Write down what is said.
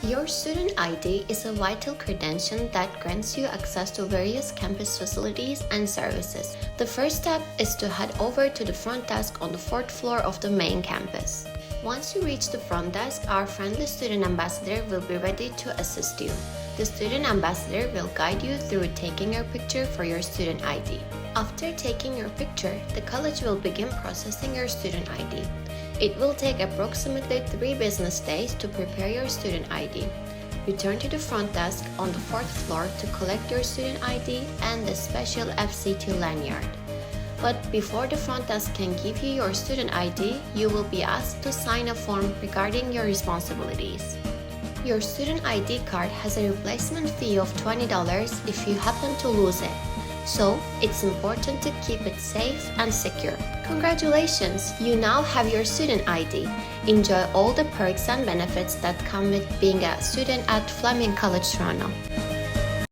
Your student ID is a vital credential that grants you access to various campus facilities and services. The first step is to head over to the front desk on the fourth floor of the main campus. Once you reach the front desk, our friendly student ambassador will be ready to assist you. The student ambassador will guide you through taking your picture for your student ID. After taking your picture, the college will begin processing your student ID. It will take approximately 3 business days to prepare your student ID. Return to the front desk on the 4th floor to collect your student ID and the special FCT lanyard. But before the front desk can give you your student ID, you will be asked to sign a form regarding your responsibilities. Your student ID card has a replacement fee of $20 if you happen to lose it. So, it's important to keep it safe and secure. Congratulations! You now have your student ID. Enjoy all the perks and benefits that come with being a student at Fleming College, Toronto.